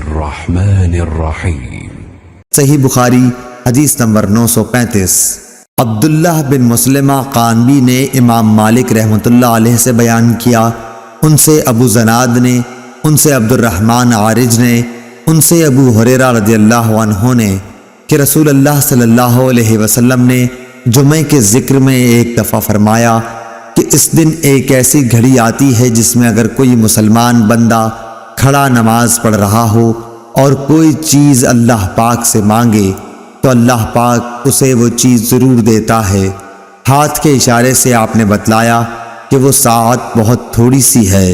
बिस्मिल्लाहिर्रहमानिर्रहीम। सही बुखारी हदीस नंबर 935। अब्दुल्लाह बिन मुस्लिमा कानबी ने इमाम मालिक रहमतुल्लाह अलैह से बयान किया, उनसे अबू जनाद ने, उनसे अब्दुर्रहमान आरिज ने, उनसे अबू हुरैरा रज़ियल्लाहु अन्हु ने कि रसूल अल्लाह सल्लल्लाहु अलैहि वसल्लम ने जुमे के ज़िक्र में एक दफ़ा फरमाया कि इस दिन एक ऐसी घड़ी आती है जिसमें अगर कोई मुसलमान बंदा खड़ा नमाज पढ़ रहा हो और कोई चीज़ अल्लाह पाक से मांगे तो अल्लाह पाक उसे वो चीज़ ज़रूर देता है। हाथ के इशारे से आपने बतलाया कि वो सात बहुत थोड़ी सी है।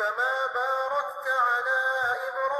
كما باركت على إبراهيم